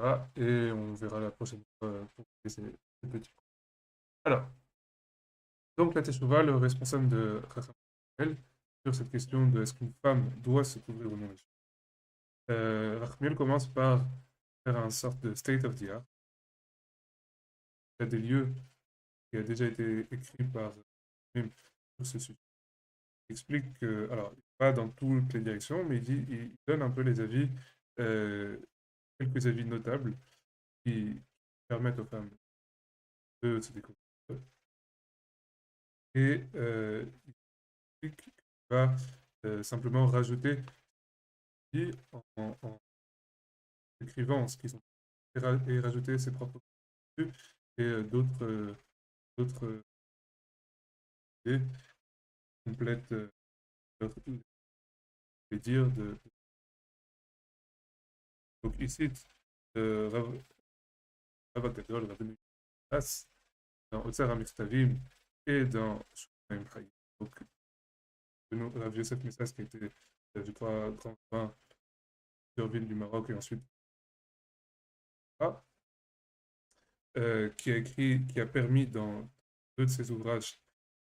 Teshuvah et on verra la prochaine fois pour ces petits points. Alors, donc la Teshuvah, le responsable de Chacham Rachmiel, sur cette question de est-ce qu'une femme doit se couvrir ou non les cheveux. Rachmiel commence par faire un sorte de state of the art. Il y a des lieux qui a déjà été écrit par même sur ce sujet. Il explique que, alors, pas dans toutes les directions, mais il donne un peu les avis, euh, quelques avis notables qui permettent aux femmes de se découvrir. Et il explique qu'il va simplement rajouter en écrivant ce qu'ils ont et rajouter ses propres contenus et d'autres idées complètent les dires de. Donc il cite Rav Gadol, Rabbeinu Yonatan, dans Otzer HaMichtarim et dans Shulchan Chaim. Donc Rav Yosef Messas qui était, je crois, grand rabbin plusieurs villes du Maroc et ensuite qui a permis dans deux de ses ouvrages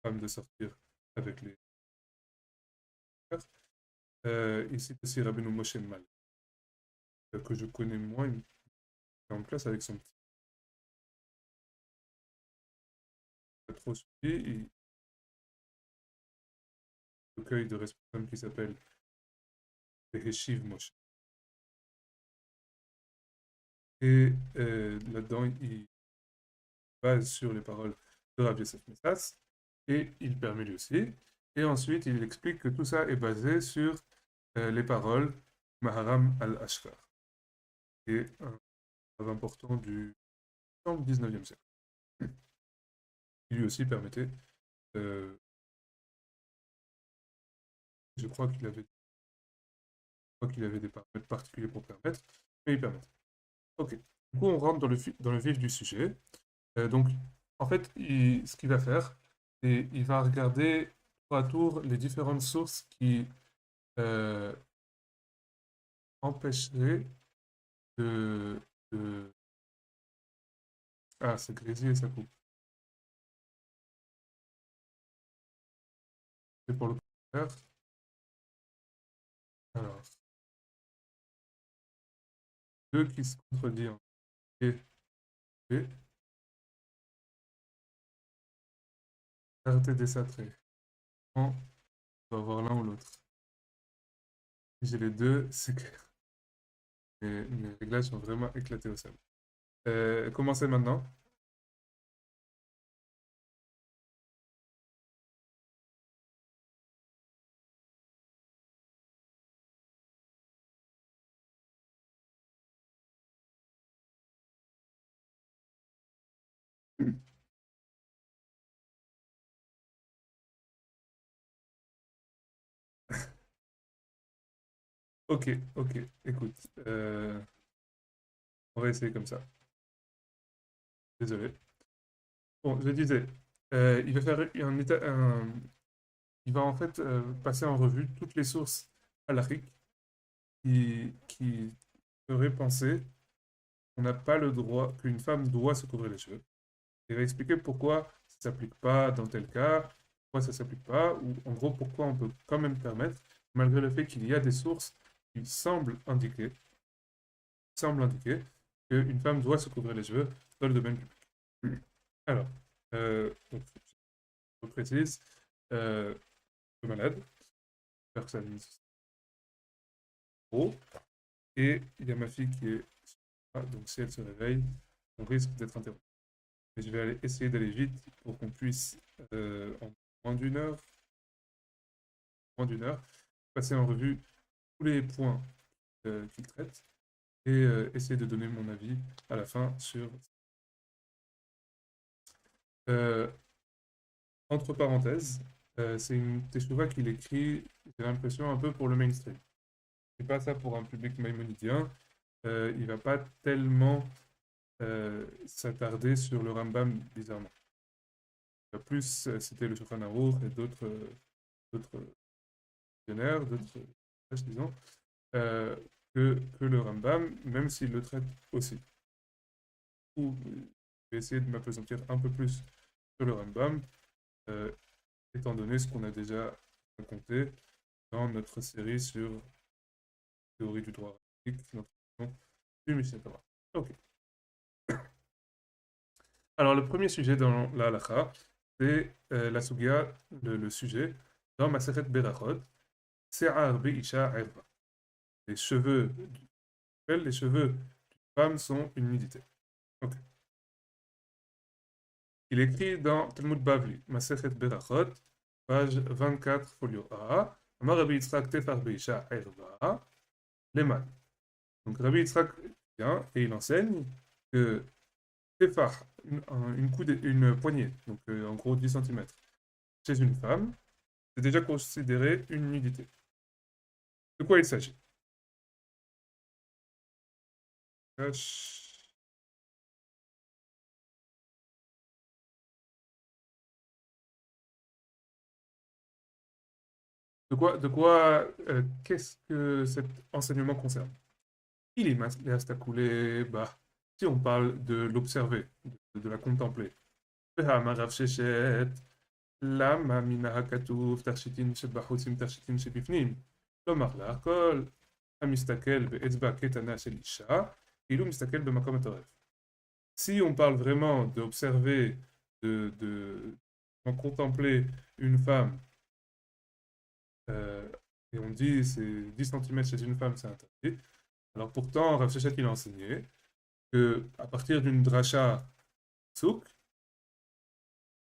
aux femmes de sortir avec les frères. Il cite aussi Rabbeinu Moshe Mal, que je connais moins, il est en classe avec son petit pas trop suivi, il recueil de responsables qui s'appelle Heshiv Moshe. Et là-dedans, il base sur les paroles de Rabbi Yosef Messas, et il permet lui aussi. Et ensuite, il explique que tout ça est basé sur les paroles Maharam al-Ashkar, qui est un grave important du 19e siècle. Il lui aussi permettait, euh, je crois qu'il avait des paramètres particuliers pour permettre, mais il permettait. Ok, du coup on rentre dans le vif du sujet. Donc en fait, ce qu'il va faire, c'est il va regarder tour à tour les différentes sources qui euh, empêcheraient de, de... Ah, c'est grésillé, ça coupe. C'est pour le contraire. Alors, deux qui se contredisent en A, B, clarté des satrés. On va avoir l'un ou l'autre. Si j'ai les deux, c'est que mes réglages sont vraiment éclatés au sol. Commencez maintenant. Ok, ok, écoute, on va essayer comme ça. Désolé. Bon, je disais, il va faire il va en fait passer en revue toutes les sources halachiques qui feraient penser qu'on n'a pas le droit, qu'une femme doit se couvrir les cheveux. Il va expliquer pourquoi ça ne s'applique pas dans tel cas, pourquoi ça ne s'applique pas, ou en gros pourquoi on peut quand même permettre, malgré le fait qu'il y a des sources qui semblent indiquer qu'une femme doit se couvrir les cheveux dans le domaine public. Alors, donc, je précise, je suis malade, personne trop, et il y a ma fille qui est donc si elle se réveille, on risque d'être interrompu. Mais je vais essayer d'aller vite pour qu'on puisse, en moins d'une heure, passer en revue tous les points qu'il traite et essayer de donner mon avis à la fin sur. Euh, Entre parenthèses, c'est une teshuva qu'il écrit, j'ai l'impression, un peu pour le mainstream. C'est pas ça pour un public maïmonidien. Il va pas tellement s'attarder sur le Rambam, bizarrement. Il va plus citer le Shulchan Aruch et d'autres visionnaires, d'autres disons. que le Rambam, même s'il le traite aussi. Ou je vais essayer de m'appesantir un peu plus sur le Rambam, euh, étant donné ce qu'on a déjà raconté dans notre série sur la théorie du droit rabbinique, l'introduction du Mishneh Torah. Ok. Alors, le premier sujet dans la halakha, c'est la sugia, le sujet, dans Masechet Berachot, Se'ar Be'isha Erva. Les cheveux, les cheveux d'une femme sont une nudité. Ok. Il écrit dans Talmud Bavli, Masechet Berachot, page 24, folio A, Amar Rabbi Yitzhak Tefar Be'isha Erva, Leman. Donc Rabbi Yitzhak vient et il enseigne que Tefar, une poignée, donc en gros 10 cm, chez une femme, c'est déjà considéré une nudité. De quoi il s'agit? Qu'est-ce que cet enseignement concerne? Il est coulé, bah, si on parle de l'observer, de la contempler. והמרב ששת, למה מן הכתוב תכשיטין שבחוצים תכשיטין שבפנים? כלומר, להכל המסתכל באצבע קטנה של אישה, כאילו מסתכל במקום הטרף. Si on parle vraiment d'observer, de contempler une femme, et on dit c'est 10 cm chez une femme, c'est interdit. Alors pourtant, Rav Shechet, il a enseigné que à partir d'une dracha souk,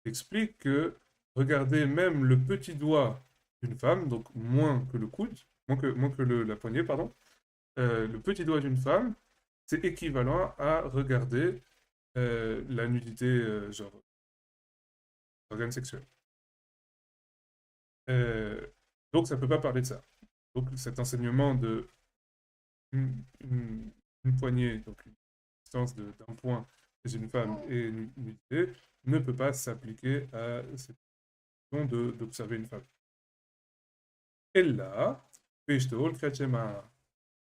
il explique que regardez même le petit doigt d'une femme, donc moins que le coude, moins que la poignée, pardon, le petit doigt d'une femme, c'est équivalent à regarder la nudité, genre organe sexuel. Donc ça ne peut pas parler de ça. Donc cet enseignement de une poignée, donc une distance d'un point chez une femme et une nudité, ne peut pas s'appliquer à cette question d'observer une femme. Et là,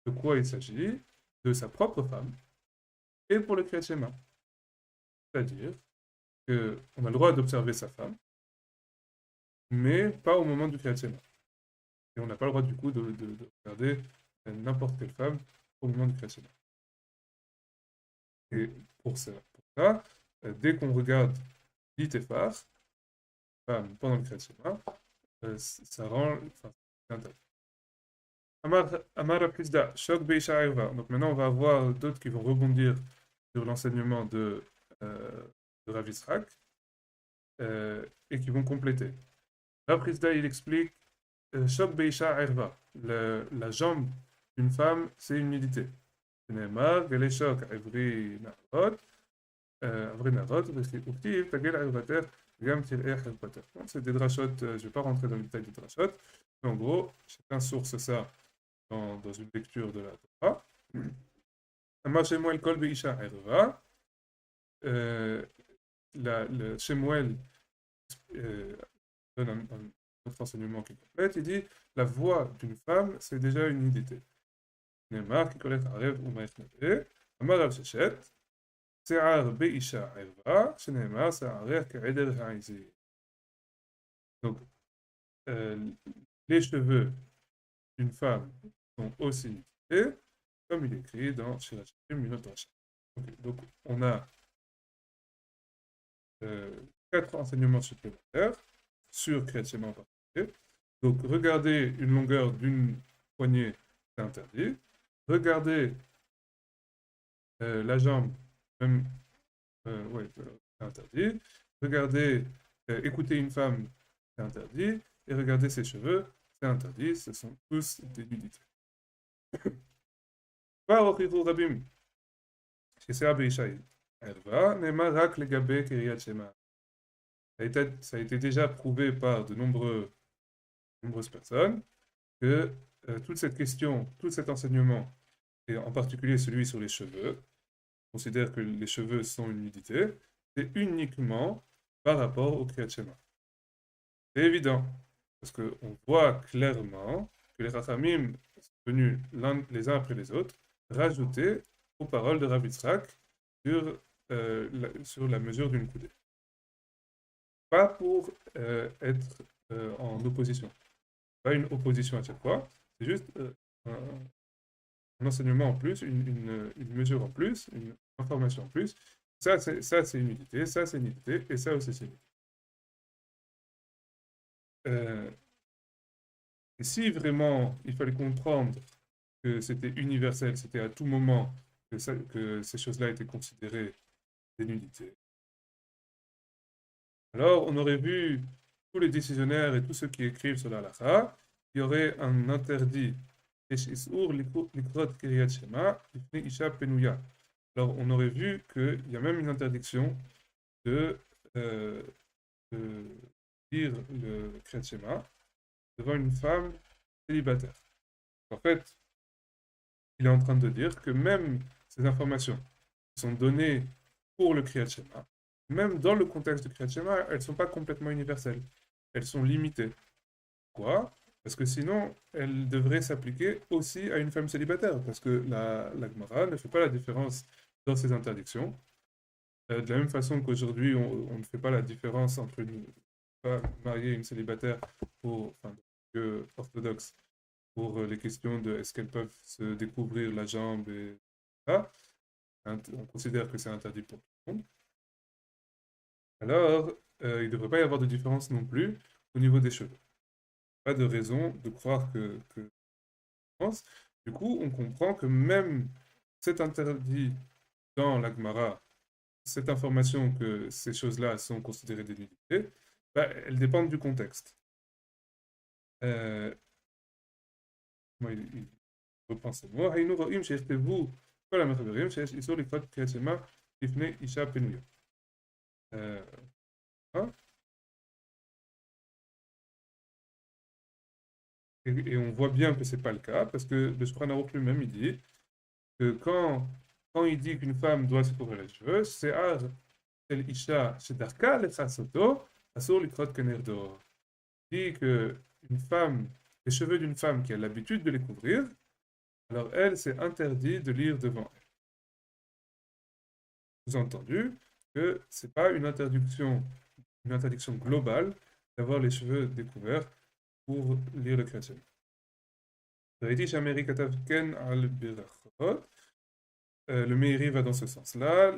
de quoi il s'agit? De sa propre femme et pour le Kriyat Shema. C'est-à-dire qu'on a le droit d'observer sa femme, mais pas au moment du Kriyat Shema. Et on n'a pas le droit du coup de regarder n'importe quelle femme au moment du Kriyat Shema. Et pour ça dès qu'on regarde l'Itefar, femme pendant le Kriyat Shema, ça rend interdit. Amar Apizda, Shok Beisha Arva. Donc maintenant on va avoir d'autres qui vont rebondir sur l'enseignement de Rav Yitzhak et qui vont compléter. Apizda il explique Shok Beisha Arva. La jambe d'une femme, c'est une nudité. Neymar, Geleshok, Avri Narot, Avri Narot, Uktiv, Tagel Arvater, Gam Tireh Arvater. C'est des drachotes, je ne vais pas rentrer dans le détail des drachotes, mais en gros, chacun source ça dans une lecture de la Torah. Amar Shemuel Kol Beisha Erva. Le Shemuel donne un autre enseignement qui complète. Il dit la voix d'une femme, c'est déjà une nudité. Neymar qui collecte Arev ou Maïchnabe. Amar Rav Shechet. Se'ar Beisha Erva. Sheneymar Se'arer Ke'eder Ha'izir. Donc, les cheveux d'une femme sont aussi nudité, comme il est écrit dans Shirachim Minot Racha. Donc, on a 4 enseignements supplémentaires sur Kriyat Shema en particulier. Donc, regarder une longueur d'une poignée, c'est interdit. Regarder la jambe, même, c'est interdit. Regarder, écouter une femme, c'est interdit. Et regarder ses cheveux, c'est interdit. Ce sont tous des nudités. Rabim, ça a été déjà prouvé par de nombreuses personnes que toute cette question, tout cet enseignement, et en particulier celui sur les cheveux, considère que les cheveux sont une nudité, c'est uniquement par rapport au Kriyat Shema. C'est évident, parce qu'on voit clairement que les Rachamim venus les uns après les autres rajouter aux paroles de Rav Yitzhak sur la mesure d'une coudée. Pas pour être en opposition. Pas une opposition à chaque fois, c'est juste un enseignement en plus, une mesure en plus, une information en plus. Ça, c'est une unité, ça, c'est une unité, et ça aussi, c'est une unité. Et si vraiment il fallait comprendre que c'était universel, c'était à tout moment que ces choses-là étaient considérées des nullités, alors on aurait vu tous les décisionnaires et tous ceux qui écrivent sur la halakha, il y aurait un interdit. Alors on aurait vu qu'il y a même une interdiction de, euh, de lire le Kriyat Shema devant une femme célibataire. En fait, il est en train de dire que même ces informations qui sont données pour le Kriyat Shema, même dans le contexte du Kriyat Shema, elles ne sont pas complètement universelles. Elles sont limitées. Pourquoi? Parce que sinon, elles devraient s'appliquer aussi à une femme célibataire, parce que la Gemara ne fait pas la différence dans ses interdictions. De la même façon qu'aujourd'hui, on ne fait pas la différence entre une femme mariée et une célibataire enfin, orthodoxe pour les questions de est-ce qu'elles peuvent se découvrir la jambe et ça. On considère que c'est interdit pour tout le monde. Alors, il ne devrait pas y avoir de différence non plus au niveau des cheveux. Pas de raison de croire que pense. Du coup, on comprend que même cet interdit dans la Gemara, cette information que ces choses-là sont considérées des nullités, bah, elles dépendent du contexte. Moi, il reprend ces mots. היינו רואים שיכתבו כל המחברים שיש איסור לקרוא קריאת שמע לפני אישה פנויה. Et on voit bien que ce n'est pas le cas, parce que le Shulchan Aruch lui-même, il dit que quand il dit qu'une femme doit se couvrir les cheveux, c'est el isha shedarka lechasoto, asur likrot kener dor. Il dit que les cheveux d'une femme qui a l'habitude de les couvrir, alors elle, c'est interdit de lire devant elle. Sous-entendu que ce n'est pas une interdiction globale d'avoir les cheveux découverts pour lire le chrétien. Le Meiri va dans ce sens-là.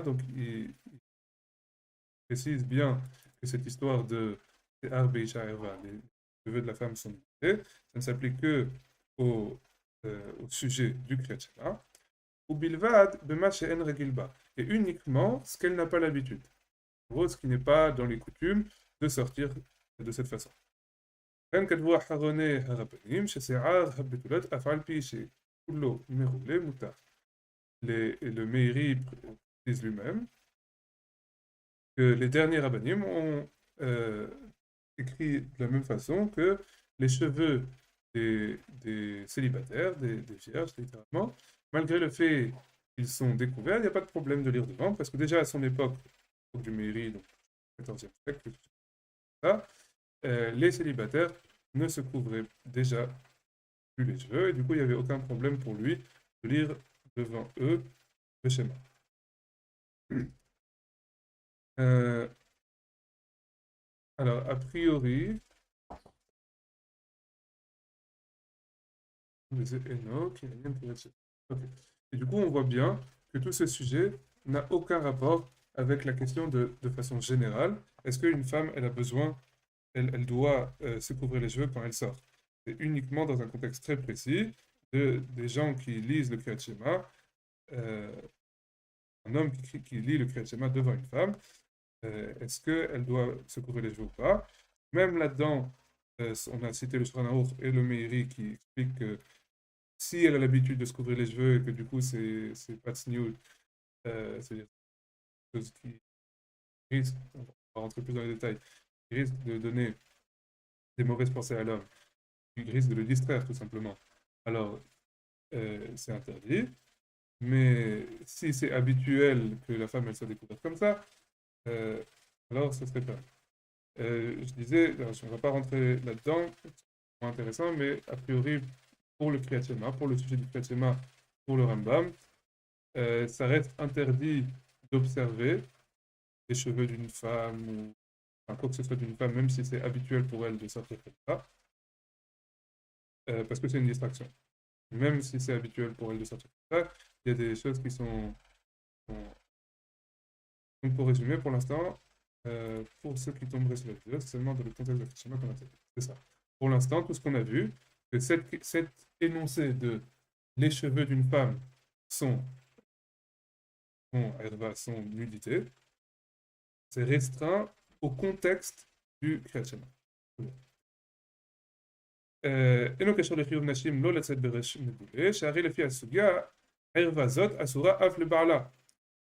Donc il précise bien que cette histoire de les cheveux de la femme sont limités, ça ne s'applique que au sujet du Kriyat Shema. Ou bilvad bema she'en regilba, et uniquement ce qu'elle n'a pas l'habitude. En gros, ce qui n'est pas dans les coutumes de sortir de cette façon. Le Meiri précise lui-même que les derniers rabbinim ont écrit de la même façon que les cheveux des célibataires, des vierges, littéralement, malgré le fait qu'ils sont découverts, il n'y a pas de problème de lire devant, parce que déjà à son époque, du Meiri, donc 14e siècle, ça, les célibataires ne se couvraient déjà plus les cheveux, et du coup, il n'y avait aucun problème pour lui de lire devant eux le schéma. Alors, a priori, et du coup, on voit bien que tout ce sujet n'a aucun rapport avec la question de façon générale. Est-ce qu'une femme, elle a besoin, elle doit se couvrir les cheveux quand elle sort? C'est uniquement dans un contexte très précis des gens qui lisent le Kriyat Shema, un homme qui lit le Kriyat Shema devant une femme, est-ce qu'elle doit se couvrir les cheveux ou pas? Même là-dedans, on a cité le Shulchan Aruch et le Meiri qui expliquent que si elle a l'habitude de se couvrir les cheveux et que du coup c'est pas tzniut, c'est-à-dire chose qui risque, on va rentrer plus dans les détails, qui risque de donner des mauvaises pensées à l'homme, qui risque de le distraire tout simplement, alors c'est interdit. Mais si c'est habituel que la femme elle soit découverte comme ça, alors ce serait pas. Je disais, on ne va pas rentrer là-dedans, c'est moins intéressant, mais a priori, pour le Kriyat Shema, pour le sujet du Kriyat Shema, pour le Rambam, ça reste interdit d'observer les cheveux d'une femme ou enfin, quoi que ce soit d'une femme, même si c'est habituel pour elle de sortir comme ça, parce que c'est une distraction. Même si c'est habituel pour elle de sortir comme ça, il y a des choses qui sont- Donc pour résumer, pour l'instant, pour ceux qui tomberaient sur la vidéo, c'est seulement dans le contexte de Krishna qu'on a traité. C'est ça. Pour l'instant, tout ce qu'on a vu, c'est cet énoncé de les cheveux d'une femme sont, sont nudité, c'est restreint au contexte du Kriyat Shema. אינו קשור לחיוב נשים לא לצאת ברש מבולה, שהרי לפי הסוגיה, ערווה זאת אסורה אף לבעלה.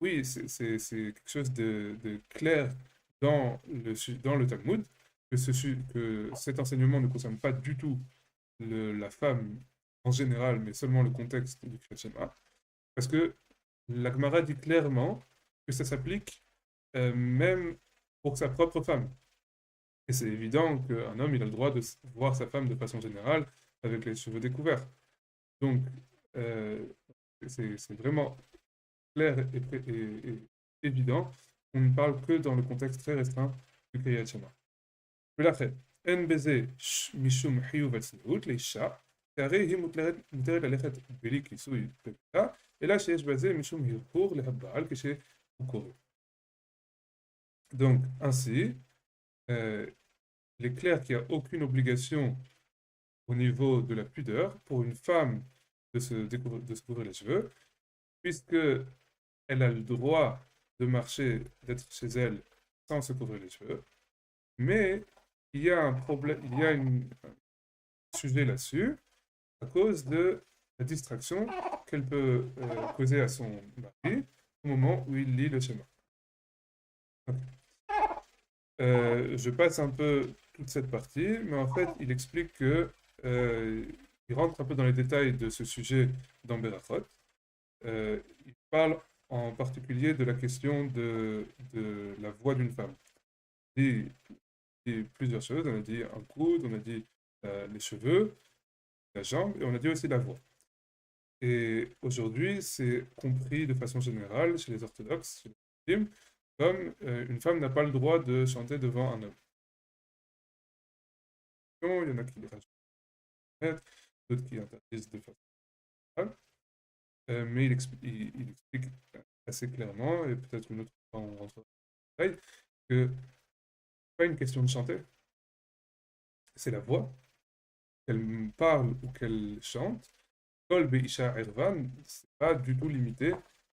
Oui, c'est quelque chose de clair dans le Talmud, que cet enseignement ne concerne pas du tout la femme en général, mais seulement le contexte du Kriyat Shema, parce que la Gemara dit clairement que ça s'applique même pour sa propre femme. Et c'est évident qu'un homme, il a le droit de voir sa femme de façon générale avec les cheveux découverts. Donc, euh, c'est vraiment clair et évident. On ne parle que dans le contexte très restreint du Kriyat Shema. ולכן, אין בזה משום חיוב הצניעות לאישה, שהרי היא מותרת ללכת בלי כיסוי בביתה, אלא שיש בזה משום הרהור להבעל כשהוא קורא. Donc, ainsi, il est clair qu'il n'y a aucune obligation au niveau de la pudeur pour une femme de se couvrir les cheveux, puisque elle a le droit de marcher, d'être chez elle sans se couvrir les cheveux. Mais il y a un problème, il y a un sujet là-dessus à cause de la distraction qu'elle peut causer à son mari au moment où il lit le schéma. Je passe un peu toute cette partie, mais en fait, il explique que il rentre un peu dans les détails de ce sujet dans Berachot. Il parle en particulier de la question de la voix d'une femme. Il dit plusieurs choses. On a dit un coude, on a dit les cheveux, la jambe, et on a dit aussi la voix. Et aujourd'hui, c'est compris de façon générale chez les orthodoxes, chez les muslims, comme une femme n'a pas le droit de chanter devant un homme. Il y en a qui les rajoutent, d'autres qui interdisent de façon générale. Mais il explique assez clairement, et peut-être une autre fois on rentre dans le détail, que c'est pas une question de chanter, c'est la voix, qu'elle parle ou qu'elle chante. Kol Be'isha Ervan, c'est pas du tout limité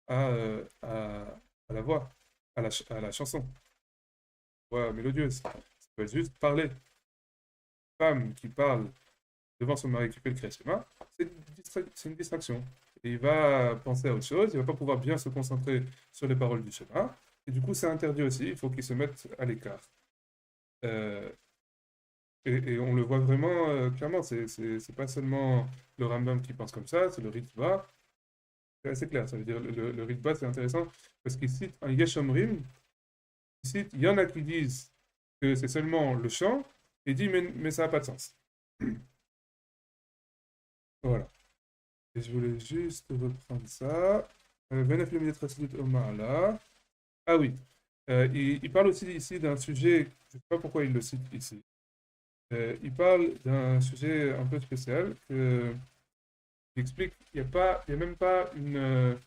à la voix, à la chanson, voix mélodieuse. Ça peut être juste parler. Une femme qui parle devant son mari qui fait le Kriyat Shema, c'est une distraction. Et il va penser à autre chose, il ne va pas pouvoir bien se concentrer sur les paroles du Shema, et du coup c'est interdit aussi, il faut qu'il se mette à l'écart. Et on le voit vraiment clairement, c'est pas seulement le Rambam qui pense comme ça, c'est le Ritva. C'est assez clair, ça veut dire le Ritva c'est intéressant parce qu'il cite un Yeshomrim, il y en a qui disent que c'est seulement le chant, et il dit mais ça n'a pas de sens. Voilà. Et je voulais juste reprendre ça. Ah oui, il parle aussi ici d'un sujet, je ne sais pas pourquoi il le cite ici. Il parle d'un sujet un peu spécial que il explique qu'il n'y a pas, il y a même pas une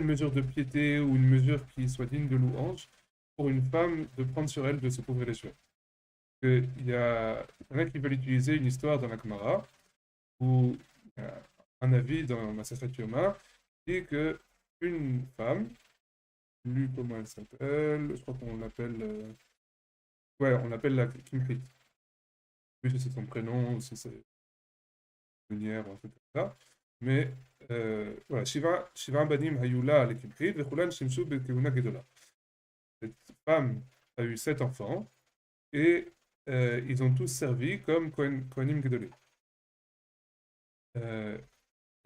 mesure de piété ou une mesure qui soit digne de louange pour une femme de prendre sur elle de se couvrir les cheveux. Il y en a qui veulent utiliser une histoire dans la Gemara où il y a un avis dans Masechet Yoma qui dit que une femme, lui comment elle s'appelle, je crois qu'on l'appelle, ouais, on l'appelle la Kimhit. Oui, si c'est son prénom, si c'est lumière ou un truc comme ça. Mais voilà, Shiva Banim Hayula le Kimhit, Vechulan Shimshu Bekehuna Gedola. Cette femme a eu 7 enfants et ils ont tous servi comme Kohanim Gedolim.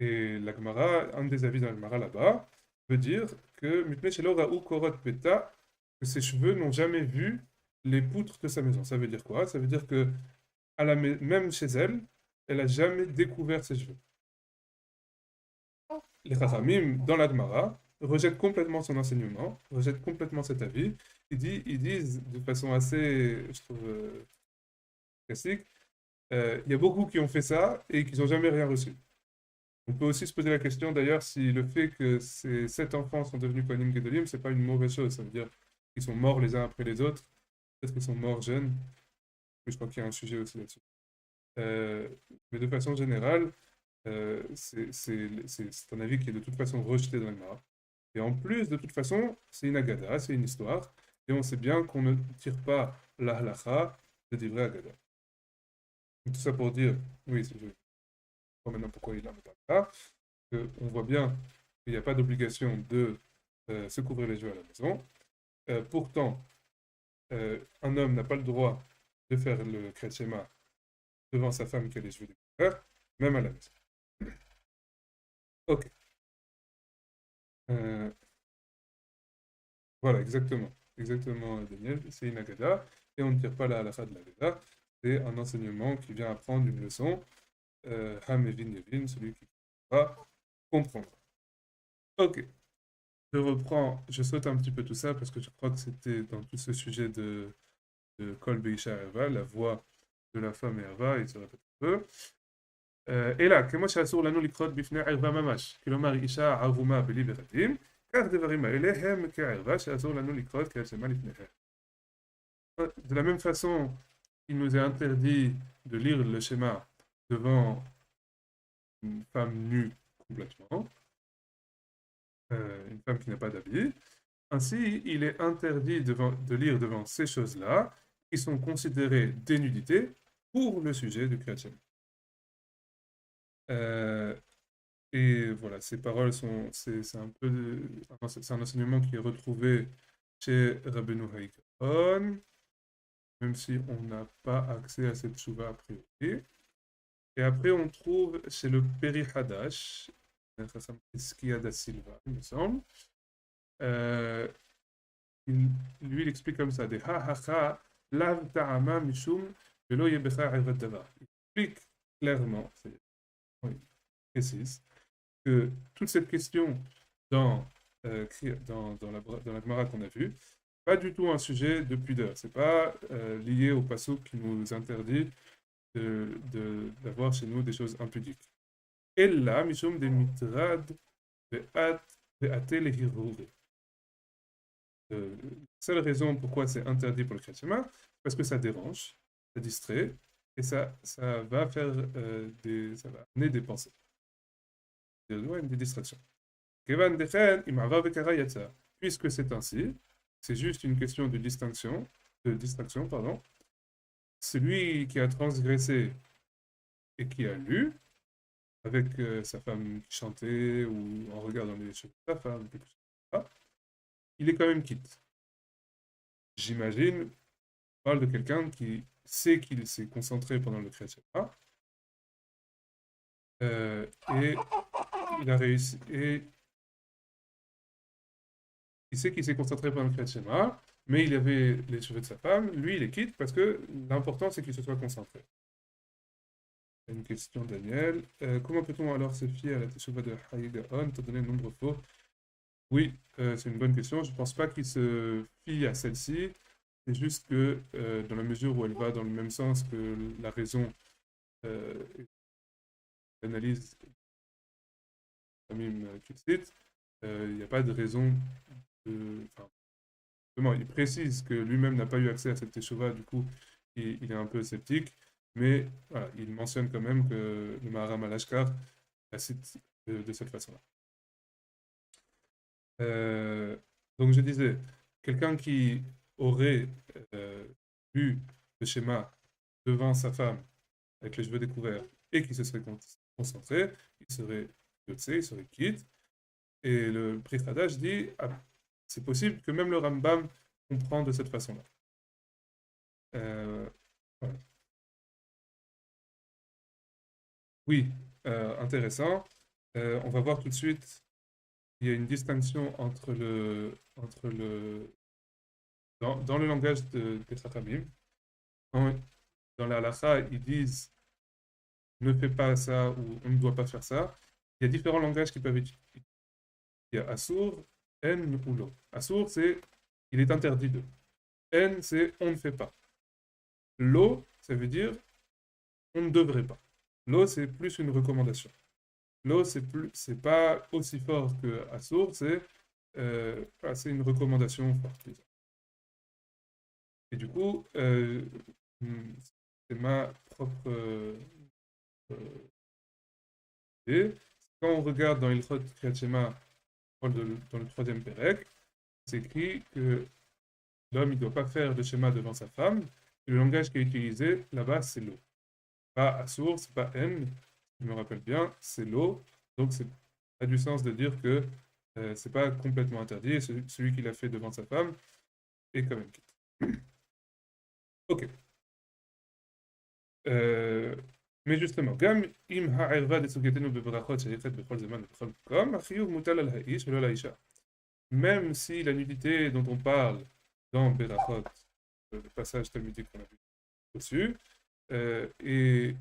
Et la Gemara, un des avis de la Gemara là-bas, veut dire que Mipnei Shelo Ra'u Korot Beta, que ses cheveux n'ont jamais vu les poutres de sa maison. Ça veut dire quoi? Ça veut dire que même chez elle, elle n'a jamais découvert ses cheveux. les Chachamim, dans la Gemara, rejettent complètement son enseignement, rejettent complètement cet avis. Ils disent de façon assez, je trouve, classique, il y a beaucoup qui ont fait ça et qui n'ont jamais rien reçu. On peut aussi se poser la question d'ailleurs si le fait que ces 7 enfants sont devenus Kohanim Gedolim, c'est pas une mauvaise chose. Ça veut dire qu'ils sont morts les uns après les autres. Peut-être qu'ils sont morts jeunes. Je crois qu'il y a un sujet aussi là-dessus. Mais de façon générale, c'est un avis qui est de toute façon rejeté dans le Gemara. Et en plus, de toute façon, c'est une agada, c'est une histoire. Et on sait bien qu'on ne tire pas la halacha de Divrei Agada. Tout ça pour dire, oui, je vois maintenant pourquoi il en parle là. On voit bien qu'il n'y a pas d'obligation de se couvrir les yeux à la maison. Pourtant, un homme n'a pas le droit de faire le Kriyat Shema devant sa femme qui a les cheveux découverts, même à la maison. Ok. Euh, voilà, exactement. Exactement, Daniel. C'est une agada. Et on ne tire pas la halakha de l'agada. C'est un enseignement qui vient apprendre une leçon. Ham Evin Yevin, celui qui va comprendre. Ok. Je reprends, je saute un petit peu tout ça parce que je crois que c'était dans tout ce sujet de Kol Beisha Ava, la voix de la femme et Ava, il se répète un peu. אלא כמו שאסור לנו לקחות בפני ערווה ממש, כלומר אישה ערומה בלי בגדים, כך דברים האלה הם כערווה שאסור לנו לקחות כהשמה לפניהם. De la même façon, il nous est interdit de lire le schéma devant une femme nue complètement, une femme qui n'a pas d'habit. Ainsi, il est interdit de lire devant ces choses-là, qui sont considérées des nudités pour le sujet du Kriyat Shema. Et voilà, ces paroles c'est un peu, c'est un enseignement qui est retrouvé chez Rabbeinu Haïkaon, même si on n'a pas accès à cette tchouva a priori. Et après, on trouve chez le Peri Hadash, Iskia da Silva, il me semble. Lui, il explique comme ça, des ha-ha-ha, lav ta'ama mishum, velo yebecha irvat davar. Il explique clairement, c'est oui, précise, que toute cette question dans, dans la Gemara qu'on a vue, pas du tout un sujet de pudeur. C'est pas lié au passouk qui nous interdit d'avoir chez nous des choses impudiques. Et là, mishum de mitrad de atel et la seule raison pourquoi c'est interdit pour le chrétien, parce que ça dérange, ça distrait, et ça va faire ça va amener des pensées, des distractions. Puisque c'est ainsi, c'est juste une question de distraction, pardon. Celui qui a transgressé et qui a lu, avec sa femme qui chantait ou en regardant les cheveux de sa femme, quelque chose comme ça, il est quand même quitte. J'imagine, on parle de quelqu'un qui sait qu'il s'est concentré pendant le Kriyat Shema, et il a réussi, et il sait qu'il s'est concentré pendant le Kriyat Shema, mais il avait les cheveux de sa femme, lui il les quitte parce que l'important c'est qu'il se soit concentré. Une question, Daniel. Comment peut-on alors se fier à la teshuva de Haïgaon, étant donné le nombre faux? Oui, c'est une bonne question. Je ne pense pas qu'il se fie à celle-ci. C'est juste que dans la mesure où elle va dans le même sens que la raison, l'analyse qu'il cite, il n'y a pas de raison de... Enfin, il précise que lui-même n'a pas eu accès à cette teshuva, du coup, il est un peu sceptique. Mais voilà, il mentionne quand même que le Maharam al-Ashkar la cite de cette façon-là. Donc je disais, quelqu'un qui aurait lu le schéma devant sa femme avec les cheveux découverts et qui se serait concentré, il serait yotzé, il serait quitte. Et le Pri Hadash dit, c'est possible que même le Rambam comprend de cette façon-là. Voilà. Oui, intéressant. On va voir tout de suite, il y a une distinction dans le langage des Chachamim. Dans la halakha, ils disent ne fais pas ça ou on ne doit pas faire ça. il y a différents langages qui peuvent être utilisés. Il y a Assour, En ou Lo. Assour, c'est il est interdit de. En, c'est on ne fait pas. Lo, ça veut dire on ne devrait pas. Lo, c'est plus une recommandation. Lo, c'est pas aussi fort que Assour, c'est une recommandation forte. Et du coup, c'est ma propre euh, idée. Quand on regarde dans Ilchot Kriyat Shema, dans le troisième Pérec, c'est écrit que l'homme ne doit pas faire le schéma devant sa femme. Et le langage qui est utilisé là-bas, c'est l'eau. Pas assour, c'est pas n, je me rappelle bien, c'est l'eau. Donc ça a du sens de dire que c'est pas complètement interdit. Et celui qui l'a fait devant sa femme est quand même quitte. Ok. Mais justement, גם אם הערווה דסוגייתנו בברכות שהיחד בכל זמן ובכל מקום, החיוב מוטל על האיש ולא לאישה. Même si la nudité dont on parle dans Berachot, le passage talmudique qu'on a vu au-dessus, et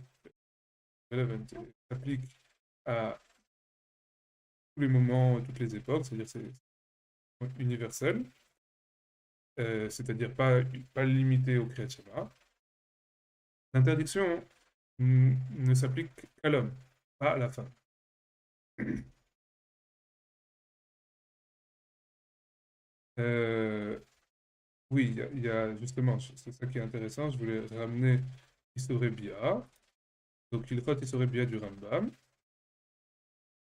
s'applique à tous les moments, toutes les époques, c'est-à-dire c'est universel, c'est-à-dire pas limité au Kriyat Shema. L'interdiction ne s'applique qu'à l'homme, pas à la femme. Oui, il y a justement, c'est ça qui est intéressant, je voulais ramener Isoré Bia, donc il rote Isoré Bia du Rambam.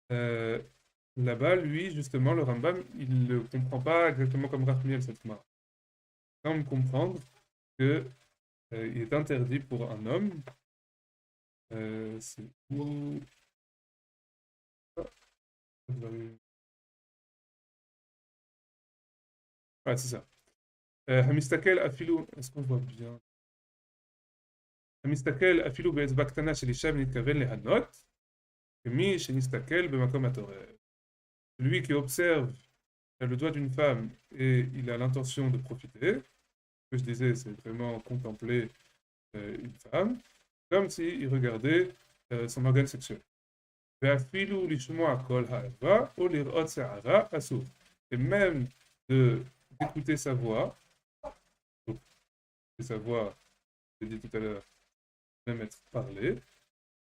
Là-bas, lui, justement, le Rambam, il ne le comprend pas exactement comme Rachmiel cette marque. Il semble comprendre que il est interdit pour un homme, c'est où... Ah, c'est ça. Hamistakel afilou, est-ce qu'on voit bien? Hamistakel afilou be'etzba ktana shel isha nitkaven lehanot, kemi shenistakel b'makom hatoreh. Celui qui observe le doigt d'une femme et il a l'intention de profiter, ce que je disais, c'est vraiment contempler une femme, comme s'il regardait son organe sexuel. ואפילו לשמוע קול האיבה או לראות שערה אסור. Et même d'écouter sa voix, j'ai dit tout à l'heure, même être parlé,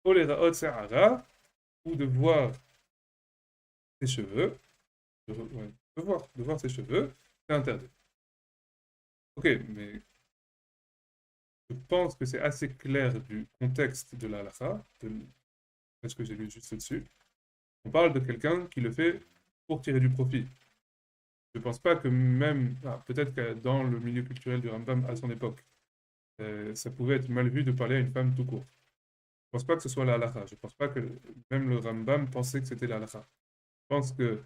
ou liraot sa'ara, ou de voir ses cheveux, de voir ses cheveux, c'est interdit. Ok, mais je pense que c'est assez clair du contexte de la halakha, de ce que j'ai lu juste au-dessus. On parle de quelqu'un qui le fait pour tirer du profit. Je ne pense pas que même, peut-être que dans le milieu culturel du Rambam à son époque, ça pouvait être mal vu de parler à une femme tout court. Je ne pense pas que ce soit la halakha. Je ne pense pas que même le Rambam pensait que c'était la halakha. Je pense que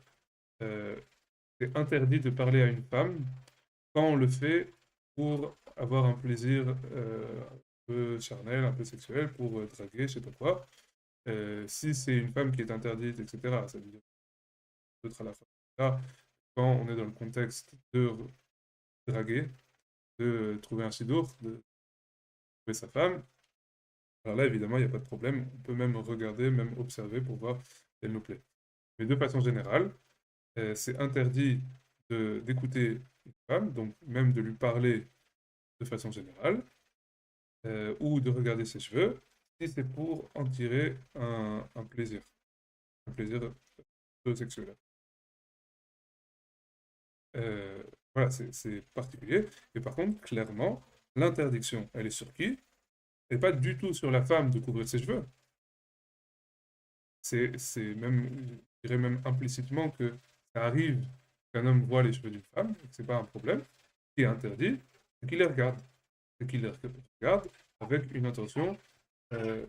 c'est interdit de parler à une femme quand on le fait pour avoir un plaisir un peu charnel, un peu sexuel, pour draguer, je ne sais pas quoi. Si c'est une femme qui est interdite, etc., ça veut dire d'autres halakha. Là, quand on est dans le contexte de draguer, de trouver un sidour, de trouver sa femme, alors là, évidemment, il n'y a pas de problème. On peut même regarder, même observer pour voir si elle nous plaît. Mais de façon générale, c'est interdit d'écouter une femme, donc même de lui parler de façon générale, ou de regarder ses cheveux, si c'est pour en tirer un plaisir sexuel. Voilà, c'est particulier. Et par contre, clairement, l'interdiction, elle est sur qui? Elle n'est pas du tout sur la femme de couvrir ses cheveux. C'est même, je dirais même implicitement que ça arrive qu'un homme voit les cheveux d'une femme, et que ce n'est pas un problème. Ce qui est interdit, c'est qu'il les regarde. C'est qu'il les regarde avec une intention, une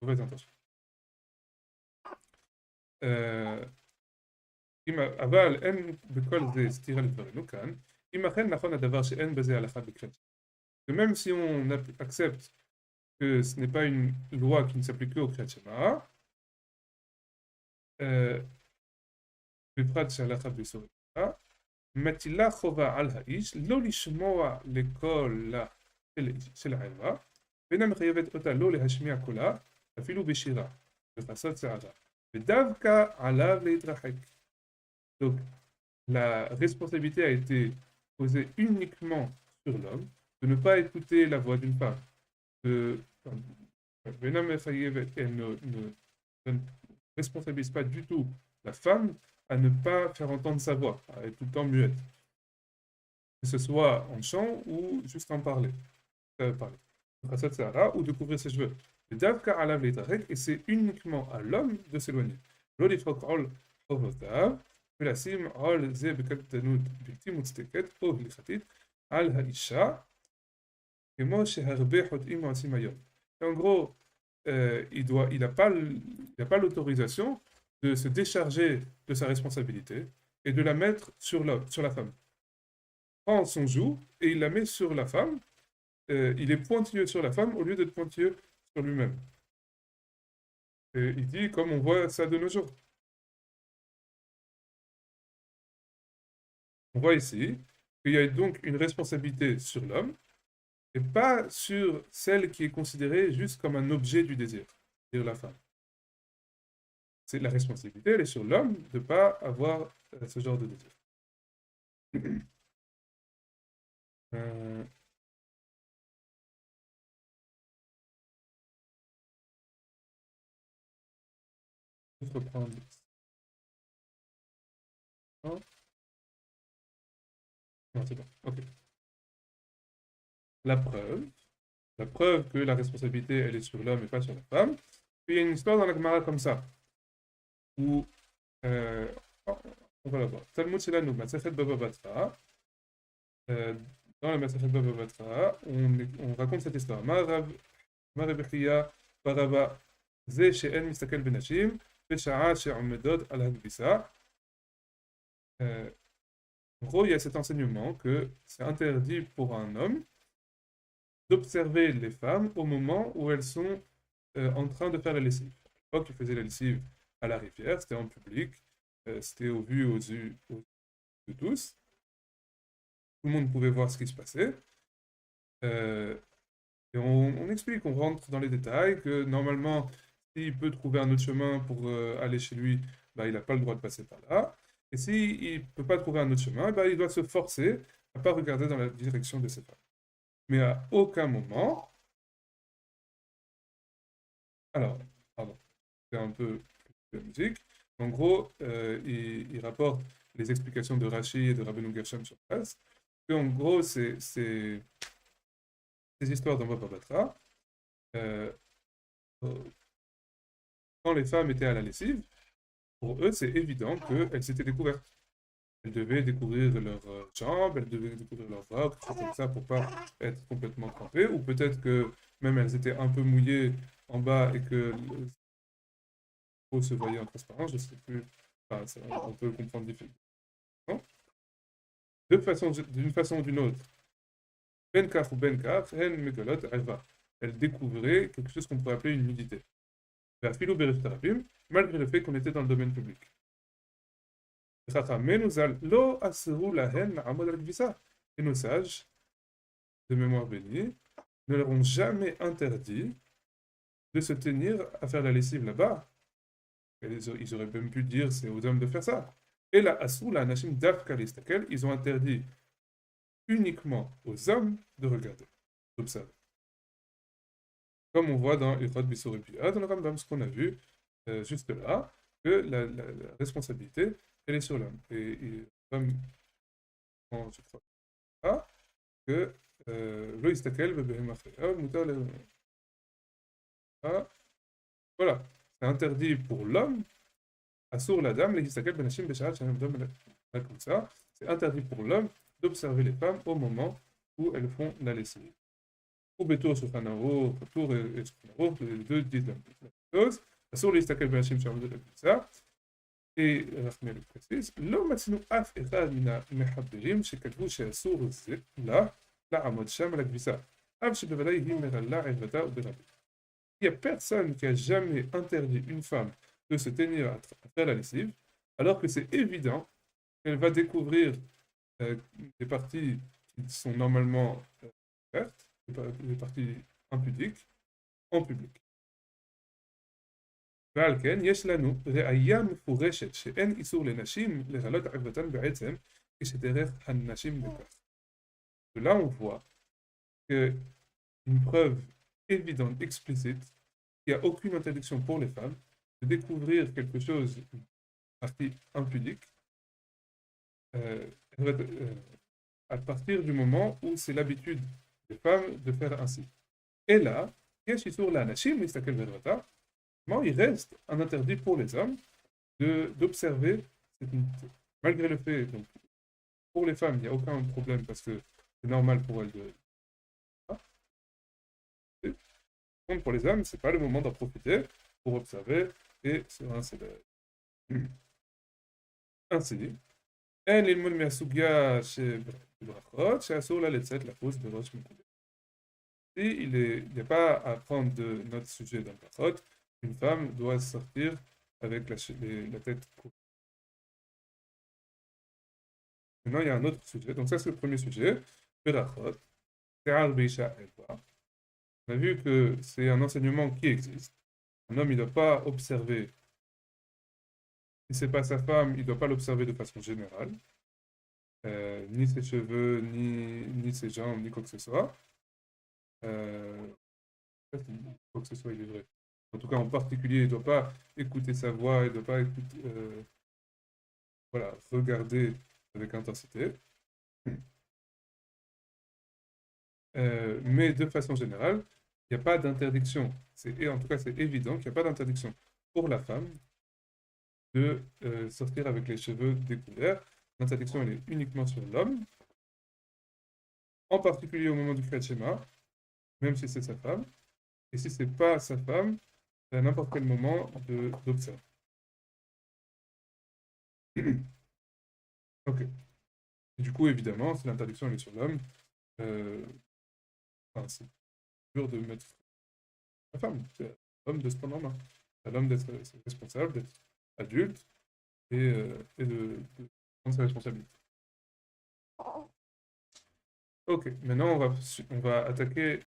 mauvaise intention. אבל אין בכל זה סתירה לדברנו כאן, אם אכן נכון הדבר שאין בזה הלכה בקריאת שמע. Même si on accepte que ce n'est pas une loi qui ne s'applique que au Kriyat Shema, בפרט שהלכה באיסור הלכה, מטילה חובה על האיש לא לשמוע לקולה של הערווה, ואינה מחייבת אותה לא להשמיע קולה, אפילו בשירה, בחסות שערה. Davka alav leitrachek. Donc, la responsabilité a été posée uniquement sur l'homme de ne pas écouter la voix d'une femme. Bena Mechayevet, elle ne responsabilise pas du tout la femme à ne pas faire entendre sa voix, à être tout le temps muette. Que ce soit en chant ou juste en parler. Parler. Ou de couvrir ses cheveux. Et c'est uniquement à l'homme de s'éloigner. ולשים על זה בקטנות בלתי מוצדקת או הלכתית על האישה, כמו שהרבה חוטאים עושים היום. En gros, il n'a pas l'autorisation de se décharger de sa responsabilité et de la mettre sur la femme. Il prend son joug et il la met sur la femme. Il est pointilleux sur la femme au lieu d'être pointilleux sur lui-même. Et il dit, comme on voit ça de nos jours. On voit ici qu'il y a donc une responsabilité sur l'homme et pas sur celle qui est considérée juste comme un objet du désir, c'est-à-dire la femme. C'est la responsabilité, elle est sur l'homme de ne pas avoir ce genre de désir. Je vais reprendre. Non, c'est bon. Ok. La preuve que la responsabilité, elle est sur l'homme et pas sur la femme. Puis il y a une histoire dans la Gemara comme ça, où on va la voir. Talmud Shelanu, Masechet Baba Batra. Dans la Masechet Baba Batra, on raconte cette histoire. Marav Bechia Baraba Ze She'en Mistakel Benashim Besha'a She'omedot Al Hagbisa. En gros, il y a cet enseignement que c'est interdit pour un homme d'observer les femmes au moment où elles sont en train de faire la lessive. À l'époque, ils faisaient la lessive à la rivière, c'était en public, c'était au vu aux yeux de tous. Tout le monde pouvait voir ce qui se passait. Et on explique, on rentre dans les détails, que normalement, s'il peut trouver un autre chemin pour aller chez lui, bah, il n'a pas le droit de passer par là. Et s'il ne peut pas trouver un autre chemin, bah, il doit se forcer à ne pas regarder dans la direction de ses femmes. Mais à aucun moment... Alors, pardon, c'est un peu de la musique. En gros, il rapporte les explications de Rashi et de Rabbeinu Gershom sur place. Et en gros, ces histoires dans Baba Batra, quand les femmes étaient à la lessive, pour eux, c'est évident qu'elles étaient découvertes. Elles devaient découvrir leurs jambes, elles devaient découvrir leurs bras, quelque chose comme ça, pour pas être complètement trempées. Ou peut-être que même elles étaient un peu mouillées en bas et que peau se voyait en transparence, je ne sais plus. Enfin, on peut le comprendre différemment. D'une façon ou d'une autre, Benkaf ou Benkaf, Hen Megalot Eva. Elle découvrait quelque chose qu'on pourrait appeler une nudité. Malgré le fait qu'on était dans le domaine public. Et nos sages, de mémoire bénie, ne leur ont jamais interdit de se tenir à faire la lessive là-bas. Ils auraient même pu dire c'est aux hommes de faire ça. Et la Asula Nashim Dafka Listakel, ils ont interdit uniquement aux hommes de regarder, d'observer. Comme on voit dans Irod Bissor et Pilat, dans le Rambam, ce qu'on a vu juste là, que la responsabilité, elle est sur l'homme. Et comme je crois pas, que Lo Istakel voilà, c'est interdit pour l'homme, Asur la dame, les Istakel Benashim Besharat Shanam Dom comme ça, c'est interdit pour l'homme d'observer les femmes au moment où elles font la lessive. Ou Betour sur Hanaro, Tour et sur Hanaro, les deux disent la même chose. Asur les Istakel Benashim Shanam Dom comme ça. Et Rachmel précise, לא מצאנו אף אחד מן המחברים שכתבו שאסור לה לעמוד שם על הכביסה, אף שבוודאי היא מרלה ערוותה וברבים. Il n'y a personne qui a jamais interdit une femme de se tenir à faire la lessive, alors que c'est évident qu'elle va découvrir des parties qui sont normalement ouvertes, des parties impudiques, en public. ועל כן יש לנו ראיה מפורשת שאין איסור לנשים לגלות ערוותן בעצם כשדרך הנשים לכך. Là, on voit qu'une preuve évidente, explicite, qu'il n'y a aucune interdiction pour les femmes de découvrir quelque chose, une partie impudique, à partir du moment où c'est l'habitude des femmes de faire ainsi. Et là, sur la nashim, il reste un interdit pour les hommes d'observer, malgré le fait, donc, pour les femmes, il n'y a aucun problème parce que c'est normal pour elles de. Donc pour les hommes, c'est pas le moment d'en profiter pour observer et se rincer ainsi. אין ללמוד מהסוגיה שבברכות, שאסור לה לצאת לחוץ בראש מקודם. Il n'y a pas à prendre de notre sujet dans le une femme doit sortir avec la tête courte. Maintenant, il y a un autre sujet. Donc ça, c'est le premier sujet. Berachot. On a vu que c'est un enseignement qui existe. Un homme, il ne doit pas observer. Si ce n'est pas sa femme, il ne doit pas l'observer de façon générale. Ni ses cheveux, ni ses jambes, ni quoi que ce soit. Quoi que ce soit, il est vrai. En tout cas, en particulier, il ne doit pas écouter sa voix, il ne doit pas écouter, voilà, regarder avec intensité. Mais de façon générale, il n'y a pas d'interdiction. Et en tout cas, c'est évident qu'il n'y a pas d'interdiction pour la femme de sortir avec les cheveux découverts. L'interdiction, elle est uniquement sur l'homme, en particulier au moment du Kriyat Shema, même si c'est sa femme. Et si ce n'est pas sa femme, c'est à n'importe quel moment d'observer. Ok. Et du coup, évidemment, si l'interdiction est sur l'homme, c'est dur de mettre la femme. C'est à l'homme de se prendre en main. C'est à l'homme d'être responsable, d'être adulte et de prendre ses responsabilités. Ok, maintenant on va attaquer